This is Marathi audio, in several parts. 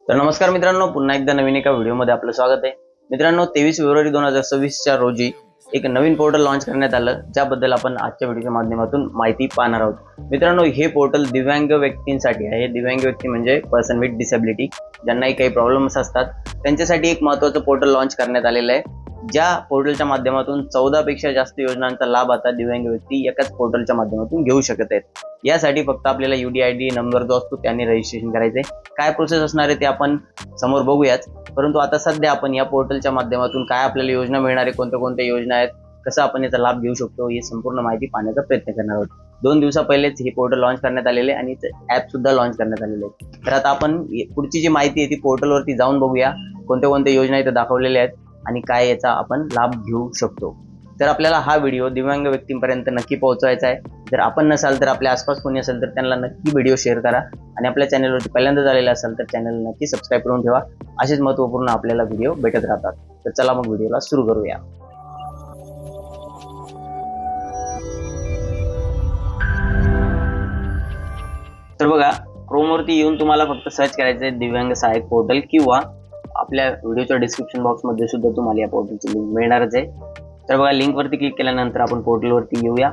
तर नमस्कार मित्रांनो, पुन्हा एकदा नवीन एका व्हिडिओमध्ये आपलं स्वागत आहे. मित्रांनो, 23 फेब्रुवारी 2026 रोजी एक नवीन पोर्टल लॉन्च करण्यात आलं, ज्याबद्दल आपण आजच्या व्हिडिओच्या माध्यमातून माहिती पाहणार आहोत. मित्रांनो, हे पोर्टल दिव्यांग व्यक्तींसाठी आहे. दिव्यांग व्यक्ती म्हणजे पर्सन विथ डिसेबिलिटी, ज्यांनाही काही प्रॉब्लेम्स असतात त्यांच्यासाठी एक महत्त्वाचं पोर्टल लॉन्च करण्यात आलेलं आहे. ज्या पोर्टलच्या माध्यमातून 14 पेक्षा जास्त योजनांचा लाभ आता दिव्यांग व्यक्ती एकाच पोर्टलच्या माध्यमातून घेऊ शकत आहेत. यासाठी फक्त आपल्याला UDID नंबर जो असतो त्याने रजिस्ट्रेशन करायचे. काय प्रोसेस असणार आहे ते आपण समोर बघूयाच. परंतु आता सध्या आपण या पोर्टलच्या माध्यमातून काय आपल्याला योजना मिळणार आहे, कोणत्या कोणत्या योजना आहेत, कसं आपण याचा लाभ घेऊ शकतो, ही संपूर्ण माहिती पाहण्याचा प्रयत्न करणार आहोत. 2 दिवसापहिलेच हे पोर्टल लॉन्च करण्यात आलेले आणि ॲप सुद्धा लॉन्च करण्यात आलेले आहे. तर आता आपण पुढची जी माहिती आहे ती पोर्टलवरती जाऊन बघूया. कोणत्या कोणत्या योजना इथे दाखवलेल्या आहेत आणि काय याचा आपण लाभ घेऊ शकतो. तर आपल्याला हा व्हिडिओ दिव्यांग व्यक्तींपर्यंत नक्की पोहोचवायचा आहे. जर आपण नसाल तर आपल्या आसपास कोणी असेल तर त्यांना नक्की व्हिडिओ शेअर करा आणि आपल्या चॅनलवरती पहिल्यांदा झालेला असेल तर चॅनल नक्की सबस्क्राईब करून ठेवा. असेच महत्त्वपूर्ण आपल्याला व्हिडिओ भेटत राहतात. तर चला मग व्हिडिओला सुरू करूया. तर बघा, क्रोमवरती येऊन तुम्हाला फक्त सर्च करायचं आहे दिव्यांग सहाय्यक पोर्टल, किंवा आपल्या व्हिडिओच्या डिस्क्रिप्शन बॉक्समध्ये सुद्धा तुम्हाला या पोर्टलची लिंक मिळणारच आहे. तर बघा, लिंकवरती क्लिक केल्यानंतर आपण पोर्टलवरती येऊया.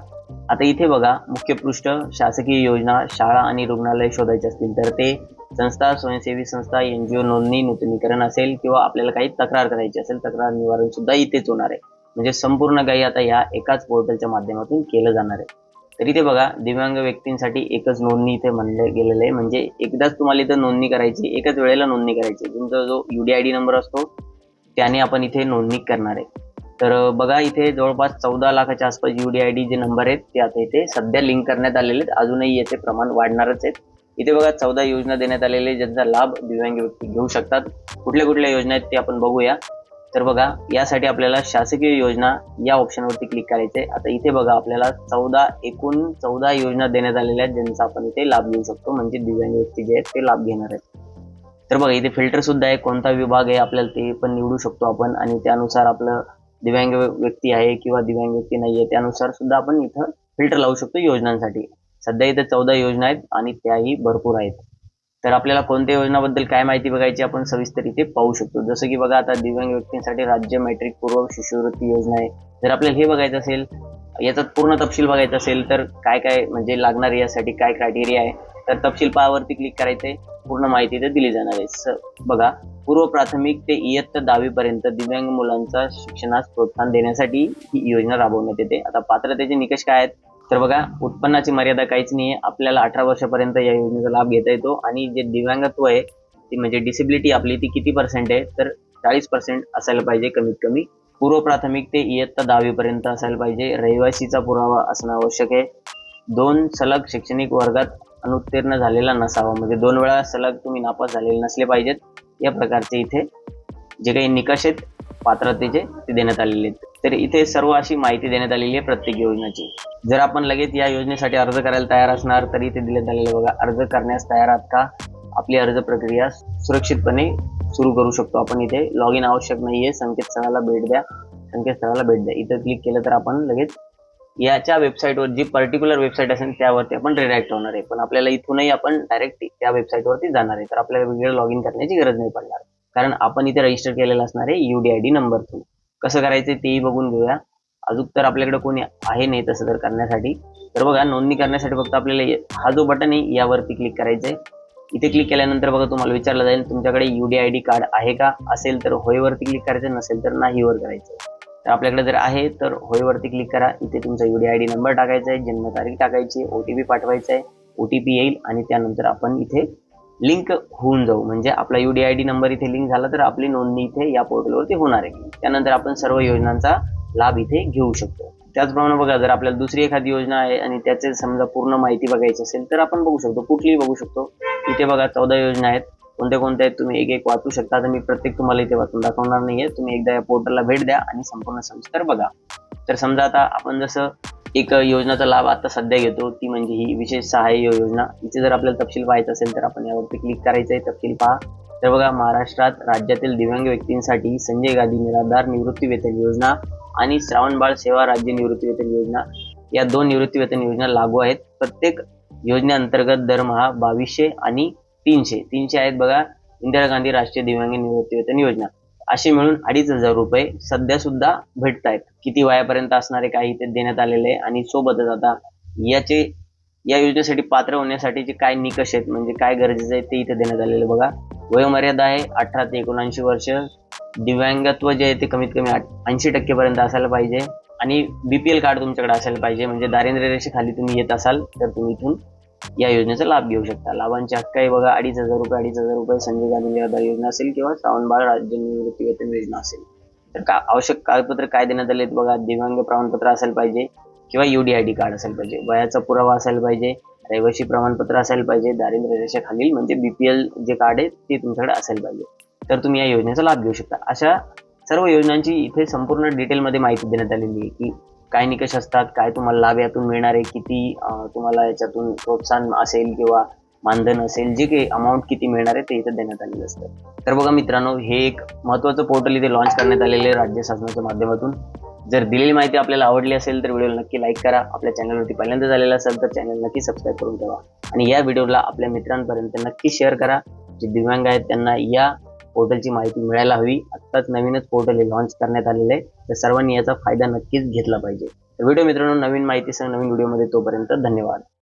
आता इथे बघा, मुख्य पृष्ठ, शासकीय योजना, शाळा आणि रुग्णालय शोधायचे असतील तर ते, संस्था, स्वयंसेवी संस्था, NGO नोंदणी, नूतनीकरण असेल, किंवा आपल्याला काही तक्रार करायची असेल, तक्रार निवारण सुद्धा इथेच होणार आहे. म्हणजे संपूर्ण काही आता या एकाच पोर्टलच्या माध्यमातून केलं जाणार आहे. तर इथे बघा, दिव्यांग व्यक्तींसाठी एकच नोंदणी इथे म्हणलं गेलेलं आहे. म्हणजे एकदाच तुम्हाला इथं नोंदणी करायची, एकच वेळेला नोंदणी करायची. तुमचा जो UDID नंबर असतो त्याने आपण इथे नोंदणी करणार आहे. तर बघा, इथे जवळपास 14 लाखाच्या आसपास UDID जे नंबर आहेत ते आता इथे सध्या लिंक करण्यात आलेले आहेत. अजूनही याचे प्रमाण वाढणारच आहेत. इथे बघा, 14 योजना देण्यात आलेले, ज्यांचा लाभ दिव्यांग व्यक्ती घेऊ शकतात. कुठल्या कुठल्या योजना आहेत ते आपण बघूया. तर बघा, यासाठी आपल्याला शासकीय योजना या ऑप्शनवरती क्लिक करायचं आहे. आता इथे बघा, आपल्याला एकूण 14 योजना देण्यात आलेल्या आहेत, ज्यांचा आपण इथे लाभ घेऊ शकतो. म्हणजे दिव्यांग व्यक्ती जे आहेत ते लाभ घेणार आहेत. तर बघा, इथे फिल्टर सुद्धा आहे. कोणता विभाग आहे आपल्याला ते पण निवडू शकतो आपण, आणि त्यानुसार आपलं दिव्यांग व्यक्ती आहे किंवा दिव्यांग व्यक्ती नाही आहे त्यानुसार सुद्धा आपण इथं फिल्टर लावू शकतो योजनांसाठी. सध्या इथे 14 योजना आहेत आणि त्याही भरपूर आहेत. तर आपल्याला कोणत्या योजनाबद्दल काय माहिती बघायची आपण सविस्तर इथे पाहू शकतो. जसं की बघा, आता दिव्यांग व्यक्तींसाठी राज्य मॅट्रिक पूर्व शिष्यवृत्ती योजना आहे. जर आपल्याला हे बघायचं असेल, याचा पूर्ण तपशील बघायचा असेल, तर काय काय म्हणजे लागणार, यासाठी काय क्रायटेरिया आहे, तर तपशील पाहावरती क्लिक करायचंय. पूर्ण माहिती इथे दिली जाणार आहे. बघा, पूर्व प्राथमिक ते इयत्ता 10वी पर्यंत दिव्यांग मुलांचा शिक्षणास प्रोत्साहन देण्यासाठी ही योजना राबवण्यात येते. आता पात्रतेचे निकष काय आहेत, तर बघा, उत्पन्नाची मर्यादा काहीच नाही आहे. आपल्याला 18 वर्षापर्यंत या योजनेचा लाभ घेता येतो. आणि जे दिव्यांगत्व आहे ती म्हणजे डिसेबिलिटी आपली ती किती % आहे, तर 40% असायला पाहिजे कमीत कमी. पूर्व प्राथमिक ते इयत्ता 10वी पर्यंत असायला पाहिजे. रहिवासीचा पुरावा असणं आवश्यक आहे. 2 सलग शैक्षणिक वर्गात अनुत्तीर्ण झालेला नसावा, म्हणजे 2 वेळा सलग तुम्ही नापास झालेले नसले पाहिजेत. या प्रकारचे इथे जे काही निकष आहेत पात्रतेचे ते देण्यात आलेले आहेत. तर इथे सर्व अशी माहिती देण्यात आलेली आहे प्रत्येक योजनेची. जर आपण लगेच या योजनेसाठी अर्ज करायला तयार असणार तर इथे दिलेत आलेले बघा, अर्ज करण्यास तयार आहात का, आपली अर्ज प्रक्रिया सुरक्षितपणे सुरू करू शकतो आपण. इथे लॉग इन आवश्यक नाहीये. संकेतस्थळाला भेट द्या. इथं क्लिक केलं तर आपण लगेच याच्या वेबसाईटवर, जी पर्टिक्युलर वेबसाईट असेल त्यावरती आपण रिडायरेक्ट होणार आहे. पण आपल्याला इथूनही आपण डायरेक्ट त्या वेबसाईटवरती जाणार आहे. तर आपल्याला वेगळं लॉग इन करण्याची गरज नाही पडणार, कारण आपण इथे रजिस्टर केलेलं असणार आहे UDID नंबर थ्रू. कसं करायचं तेही बघून घेऊया. अजून तर आपल्याकडे कोणी आहे नाही तसं तर करण्यासाठी. तर बघा, नोंदणी करण्यासाठी फक्त आपल्याला हा जो बटन आहे यावरती क्लिक करायचं आहे. इथे क्लिक केल्यानंतर बघा, तुम्हाला विचारलं जाईल तुमच्याकडे UDID कार्ड आहे का. असेल तर होयवरती क्लिक करायचं, नसेल तर नाहीवर करायचं. तर आपल्याकडे जर आहे तर होयवरती क्लिक करा. इथे तुमचा UDID नंबर टाकायचा आहे, जन्मतारीख टाकायची, OTP पाठवायचा आहे. OTP येईल आणि त्यानंतर आपण इथे लिंक होऊन जाऊ. म्हणजे आपला UDID नंबर इथे लिंक झाला तर आपली नोंदणी इथे या पोर्टलवरती होणार आहे. त्यानंतर आपण सर्व योजनांचा लाभ इथे घेऊ शकतो. त्याचप्रमाणे बघा, जर आपल्याला दुसरी एखादी योजना आहे आणि त्याचे समजा पूर्ण माहिती बघायची असेल तर आपण बघू शकतो, कुठलीही बघू शकतो. इथे बघा 14 योजना आहेत. कोणत्या कोणत्या आहेत तुम्ही एक एक वाचू शकता. तर मी प्रत्येक तुम्हाला इथे वाचून दाखवणार नाहीये. तुम्ही एकदा या पोर्टलला भेट द्या आणि संपूर्ण सविस्तर बघा. तर समजा आता आपण जसं एक योजनाचा लाभ आता सध्या घेतो, ती म्हणजे ही विशेष सहाय्य योजना. इथे जर आपल्याला तपशील पाहायचा असेल तर आपण यावरती क्लिक करायचं आहे. तपशील पहा. तर बघा, महाराष्ट्रात राज्यातील दिव्यांग व्यक्तींसाठी संजय गांधी निराधार निवृत्ती वेतन योजना आणि श्रावणबाळ सेवा राज्य निवृत्ती वेतन योजना, या 2 निवृत्ती वेतन योजना लागू आहेत. प्रत्येक योजनेअंतर्गत दरमहा 2200 आणि 300 आहेत बघा. इंदिरा गांधी राष्ट्रीय दिव्यांग निवृत्तीवेतन योजना, असे मिळून 2,500 रुपये सध्या सुद्धा भेटत आहेत. किती वयापर्यंत असणारे काही इथे देण्यात आलेले आहे. आणि सोबतच आता या योजनेसाठी पात्र होण्यासाठीचे काय निकष आहेत, म्हणजे काय गरजेचं आहे ते इथे देण्यात आलेलं बघा. वयोमर्यादा आहे 18 ते 79 वर्ष. दिव्यांगत्व जे आहे ते कमीत कमी 80% पर्यंत असायला पाहिजे. आणि BPL कार्ड तुमच्याकडे असायला पाहिजे. म्हणजे दारिद्र्य रेषेखाली तुम्ही येत असाल तर तुम्ही इथून या योजनेचा लाभ घेऊ शकता. लाभांचे हक्क आहे बघा 2,500 रुपये संजय गांधी निराधार योजना असेल किंवा श्रावणबाळ राज्य निवृत्तीवेतन योजना असेल. तर आवश्यक कागदपत्र काय देण्यात आले बघा. दिव्यांग प्रमाणपत्र असायला पाहिजे किंवा UDID कार्ड असायला पाहिजे. वयाचा पुरावा असायला पाहिजे. रहिवासी प्रमाणपत्र असायला पाहिजे. दारिद्र्य रेषेखालील म्हणजे BPL जे कार्ड आहे ते तुमच्याकडे असायला पाहिजे. तर तुम्ही या योजनेचा लाभ घेऊ शकता. अशा सर्व योजनांची इथे संपूर्ण डिटेलमध्ये माहिती देण्यात आलेली आहे की काय निकष असतात, काय तुम्हाला लाभ यातून मिळणार आहे, किती तुम्हाला याच्यातून प्रोत्साहन असेल किंवा मानधन असेल, जे काही अमाऊंट किती मिळणार आहे ते इथे देण्यात आलेलं असतं. तर बघा मित्रांनो, हे एक महत्त्वाचं पोर्टल इथे लॉन्च करण्यात आलेलं आहे राज्य शासनाच्या माध्यमातून. जर दिलेली माहिती आपल्याला आवडली असेल तर व्हिडिओला नक्की लाईक करा. आपल्या चॅनलवरती पहिल्यांदा झालेला असेल तर चॅनल नक्की सबस्क्राईब करून ठेवा. आणि या व्हिडिओला आपल्या मित्रांपर्यंत नक्की शेअर करा. जे दिव्यांग आहेत त्यांना या पोर्टलची माहिती मिळायला हवी. आत्ताच नवीनच पोर्टल हे लॉन्च करण्यात आलेलं आहे, तर सर्वांनी याचा फायदा नक्कीच घेतला पाहिजे. तर व्हिडिओ मित्रांनो नवीन माहितीसह नवीन व्हिडिओमध्ये, तोपर्यंत धन्यवाद.